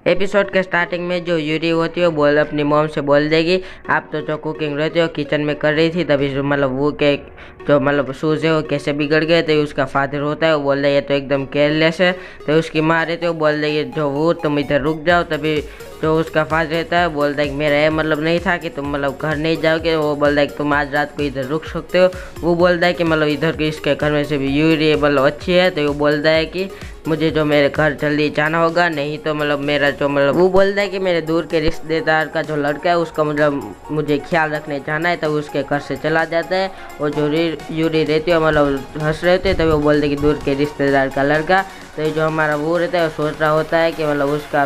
Episode के starting में जो यूरी होती है वो अपनी मॉम से बोल देगी आप तो जो कुकिंग रहती हो किचन में कर रही थी तभी वो के जो शूज़ है वो कैसे बिगड़ गए। तो उसका फादर होता है वो बोल देगा तो एकदम केयरलेस है। तो उसकी माँ रहती है वो बोल देगी जो वो तुम इधर रुक जाओ। तभी जो उसका फादर रहता है बोलता है कि मेरा ये नहीं था कि तुम घर नहीं जाओगे। वो बोलता है कि तुम आज रात को इधर रुक सकते हो। वो बोलता है कि इधर के इसके घर में से भी यूरी अच्छी है। तो वो बोलता है कि मुझे जो मेरे घर जल्दी जाना होगा, नहीं तो मेरा जो वो बोलता है कि मेरे दूर के रिश्तेदार का जो लड़का है उसका मुझे ख्याल रखने जाना है। तो उसके घर से चला जाता है और जो यूरी रहती है हंस रहे होते हैं। तभी वो बोलते हैं कि दूर के रिश्तेदार का लड़का। तो जो हमारा वो रहता है वो सोच रहा होता है कि उसका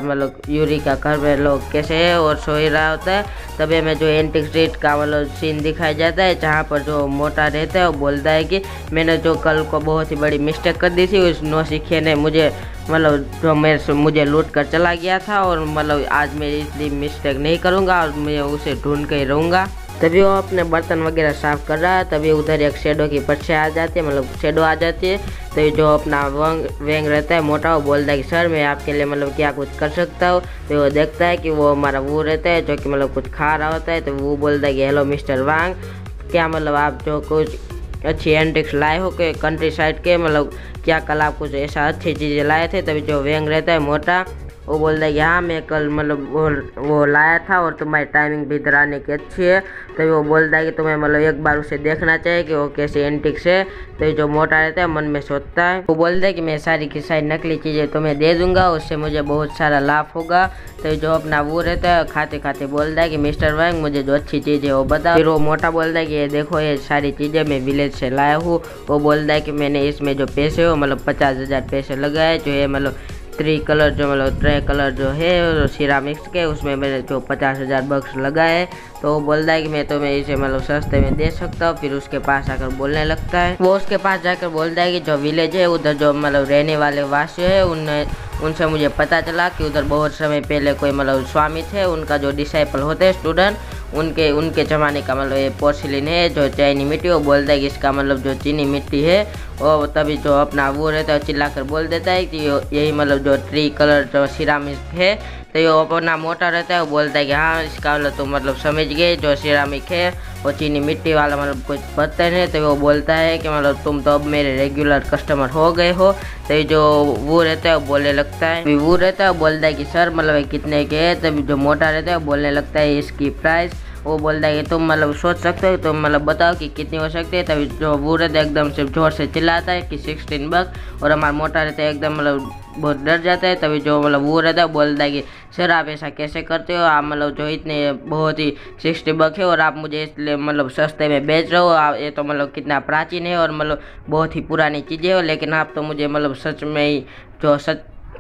यूरी का घर में लोग कैसे है और सो ही रहा होता है। तभी हमें जो एंटिक स्ट्रीट का सीन दिखाया जाता है जहाँ पर जो मोटा रहता है वो बोलता है कि मैंने जो कल को बहुत ही बड़ी मिस्टेक कर दी थी, उस नौसिखे ने मुझे जो मुझे लूट कर चला गया था और आज मैं इसलिए मिस्टेक नहीं करूँगा और मैं उसे ढूंढ के ही रहूँगा। तभी वो अपने बर्तन वगैरह साफ कर रहा है। तभी उधर एक शेडो की परछाई आ जाती है, शेडो आ जाती है। तो जो अपना वेंग रहता है मोटा वो बोलता है कि सर मैं आपके लिए क्या कुछ कर सकता हूँ। तो वो देखता है कि वो हमारा वो रहता है जो कि कुछ खा रहा होता है। तो वो बोलता है कि हेलो मिस्टर वांग, क्या आप जो कुछ अच्छी एंटिक्स लाए हो के कंट्री साइड के क्या कल आप कुछ ऐसा अच्छी चीज़ें लाए थे। तभी जो वेंग रहता है मोटा वो बोलता है कि हाँ मैं कल वो लाया था और तुम्हारी टाइमिंग भी इधर आने की अच्छी है। तो वो बोलता है कि तुम्हें एक बार उसे देखना चाहिए कि वो कैसे एंटिक्स है। तो जो मोटा रहता है मन में सोचता है, वो बोलता है कि मैं सारी की सारी नकली चीज़ें तुम्हें दे दूंगा, उससे मुझे बहुत सारा लाभ होगा। तो जो अपना वो रहता है खाते खाते बोलता है कि मिस्टर वांग मुझे जो अच्छी चीज़ है वो बताओ। फिर वो मोटा बोलता है कि ये देखो ये सारी चीज़ें मैं विलेज से लाया हूँ। वो बोलता है कि मैंने इसमें जो पैसे हो 50,000 पैसे लगाए, जो ये 3 कलर जो ट्रे कलर जो है सिरामिक्स के उसमें मैंने जो 50,000 बक्स लगाए। तो वो बोलता है कि मैं तुम्हें इसे सस्ते में दे सकता हूँ। फिर उसके पास आकर बोलने लगता है, वो उसके पास जाकर बोलता है कि जो विलेज है उधर जो रहने वाले वासी है उनसे मुझे पता चला कि उधर बहुत समय पहले कोई स्वामी थे, उनका जो डिसाइपल होते हैं स्टूडेंट उनके ज़माने का ये पोर्सिलिन है जो चीनी मिट्टी। वो बोलता है कि इसका जो चीनी मिट्टी है। और तभी जो अपना वो रहता है चिल्लाकर बोल देता है कि यही जो 3 कलर जो सिरामिक है। तो ये अपना मोटा रहता है वो बोलता है कि हाँ इसका तुम समझ गए जो सिरामिक है वो चीनी मिट्टी वाला कुछ बर्तन है। तो वो बोलता है कि तुम तो अब मेरे रेगुलर कस्टमर हो गए हो। तो जो वो रहता है वो बोलने लगता है, वो रहता है बोलता है कि सर कितने के है। तभी जो मोटा रहता है वो बोलने लगता है इसकी प्राइस। वो बोलता है कि तुम सोच सकते हो, तुम बताओ कि कितनी हो सकती है। तभी जो वो रहता है एकदम से जोर से चिल्लाता है कि 16 बक्स। और हमारा मोटा रहता है एकदम बहुत डर जाता है। तभी जो वो रहता है बोलता है कि सर आप ऐसा कैसे करते हो, आप जो इतने बहुत ही 60 बक्स है और आप मुझे इसलिए सस्ते में बेच रहे हो। आप ये तो कितना प्राचीन है और बहुत ही पुरानी चीज़ें हो, लेकिन आप तो मुझे सच में ही जो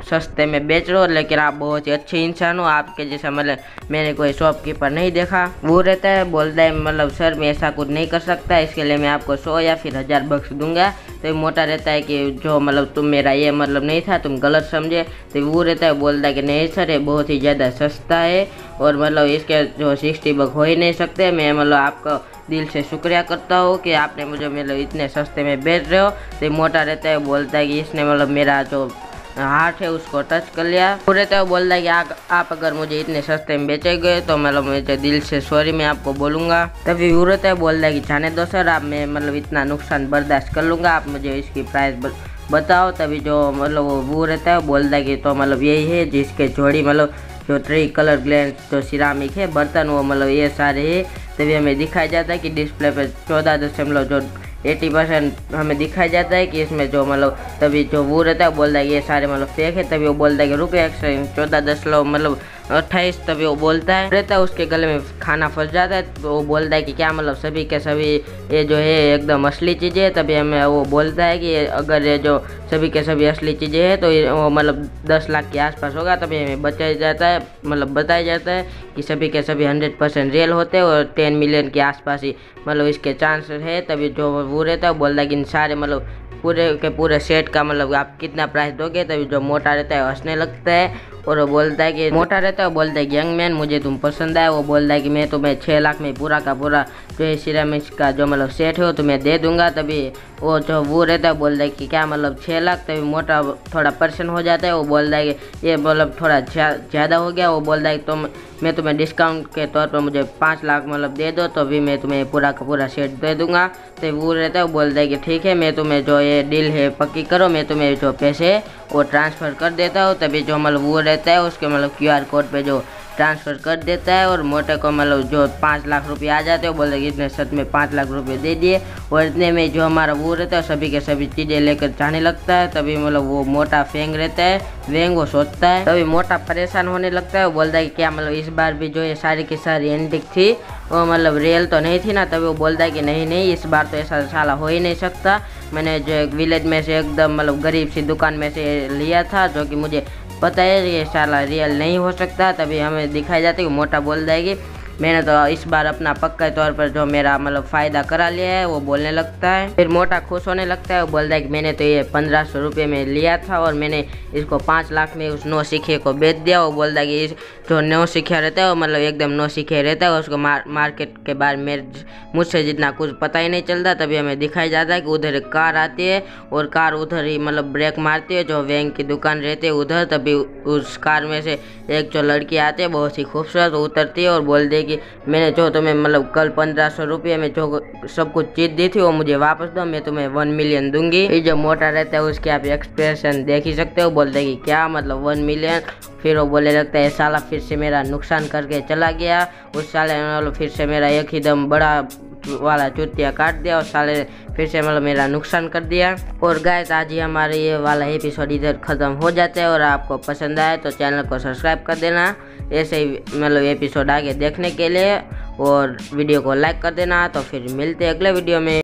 सस्ते में बेच रहे हो, लेकिन आप बहुत ही अच्छे इंसान हो, आपके जैसा मैंने कोई शॉपकीपर नहीं देखा। वो रहता है बोलता है सर मैं ऐसा कुछ नहीं कर सकता, इसके लिए मैं आपको 100 या फिर 1000 बक्स दूंगा। तो मोटा रहता है कि जो तुम मेरा ये नहीं था, तुम गलत समझे। तो वो रहता है बोलता है कि नहीं सर ये बहुत ही ज़्यादा सस्ता है और इसके जो 60 बक्स हो ही नहीं सकते। मैं आपका दिल से शुक्रिया करता हूँ कि आपने मुझे इतने सस्ते में बेच रहे हो। तो मोटा रहता है बोलता है कि इसने मेरा जो हार्ट है उसको टच कर लिया। वो रहता है बोलता है कि आप अगर मुझे इतने सस्ते में बेचे गए तो मुझे दिल से सॉरी मैं आपको बोलूँगा। तभी वो रहता है बोलता है कि जाने दो सर, आप मैं इतना नुकसान बर्दाश्त कर लूँगा, आप मुझे इसकी प्राइस बताओ। तभी जो वो रहता है बोलता है कि तो यही है जिसके जोड़ी जो 3 कलर ग्लैंड जो सिरामिक है बर्तन वो ये सारे है। तभी हमें दिखाया जाता है कि डिस्प्ले पे 14.80% हमें दिखाया जाता है कि इसमें जो तभी जो वो रहता है बोलता है ये सारे फेक है। तभी वो बोलता है कि रुपये 14.28। तभी वो बोलता है रहता है उसके गले में खाना फंस जाता है। तो वो बोलता है कि क्या सभी के सभी ये जो है एकदम असली चीज़ें है। तभी हमें वो बोलता है कि अगर ये जो सभी के सभी असली चीज़ें हैं तो वो 10 लाख के आसपास होगा। तभी हमें बताया जाता है कि सभी के सभी 100% रियल होते हैं और 10 मिलियन के आसपास ही इसके चांस है। तभी जो वो रहता है बोलता है कि इन सारे पूरे के पूरे सेट का मतलब आप कितना प्राइस दोगे। तभी जो मोटा रहता है हंसने लगता है और वो बोलता है कि मोटा रहता है, वो बोलता है कि यंग मैन मुझे तुम पसंद आए। वो बोलता है कि मैं तुम्हें 6 लाख में पूरा का पूरा जो है सिरेमिक्स का जो मतलब सेट है वो तुम्हें दे दूंगा। तभी वो रहता है बोलता है कि क्या मतलब 6 लाख। तभी मोटा थोड़ा परेशान हो जाता है, वो बोलता है कि ये मतलब थोड़ा ज़्यादा हो गया। वो बोलता है कि मैं तुम्हें डिस्काउंट के तौर पर मुझे 5 लाख मतलब दे दो, तो भी मैं तुम्हें पूरा का पूरा सेट दे दूंगा। तो वो रहता है, वो बोलता है कि ठीक है, मैं तुम्हें जो ये डील है पक्की करो, मैं तुम्हें जो पैसे वो ट्रांसफ़र कर देता हूँ। तभी जो मतलब वो रहता है उसके मतलब QR कोड पे जो ट्रांसफ़र कर देता है और मोटे को मतलब जो 5 लाख रुपये आ जाते हैं। वो बोलते हैं कि इतने सच में 5 लाख रुपये दे दिए। और इतने में जो हमारा वो रहता है सभी के सभी चीज़ें लेकर जाने लगता है। तभी मतलब वो मोटा फेंग रहता है, वेंग वो सोचता है। तभी मोटा परेशान होने लगता है, वो बोलता है कि क्या मतलब इस बार भी जो ये सारी की सारी एंटिक थी वो मतलब रियल तो नहीं थी ना। तभी वो बोलता है कि नहीं इस बार तो ऐसा साला हो ही नहीं सकता, मैंने जो एक विलेज में से एकदम मतलब गरीब सी दुकान में से लिया था, जो कि मुझे पता है ये साला रियल नहीं हो सकता। तभी हमें दिखाई जाती है कि मोटा बोल जाएगी मैंने तो इस बार अपना पक्का तौर पर जो मेरा मतलब फ़ायदा करा लिया है। वो बोलने लगता है, फिर मोटा खुश होने लगता है, वो बोलता है कि मैंने तो ये 1500 रुपये में लिया था और मैंने इसको 5 लाख में उस नौसिखिए को बेच दिया। वो बोलता है कि इस जो नौसिखिया रहता है वो मतलब एकदम नौसिखिया रहता है, उसको मार्केट के बारे में मुझसे जितना कुछ पता ही नहीं चलता। तभी हमें दिखाई जाता है कि उधर एक कार आती है और कार उधर ही मतलब ब्रेक मारती है जो वैंग की दुकान रहती है उधर। तभी उस कार में से एक जो लड़की आती है बहुत ही खूबसूरत उतरती है और बोलती है कि मैंने जो तुम्हें मतलब कल 1500 रुपये में जो सब कुछ चीज़ दी थी वो मुझे वापस दो, मैं तुम्हें 1 मिलियन दूंगी। ये जो मोटा रहता है उसके आप एक्सप्रेशन देख ही सकते हो, बोलते हैं कि क्या मतलब 1 मिलियन। फिर वो बोले लगता है साला फिर से मेरा नुकसान करके चला गया। उस साले मतलब फिर से मेरा एक ही दम बड़ा वाला चुतिया काट दिया और साले फिर से मतलब मेरा नुकसान कर दिया। और गाइस आज ही हमारा ये वाला एपिसोड इधर ख़त्म हो जाता है। और आपको पसंद आए तो चैनल को सब्सक्राइब कर देना ऐसे ही मतलब एपिसोड आगे देखने के लिए, और वीडियो को लाइक कर देना। तो फिर मिलते हैं अगले वीडियो में।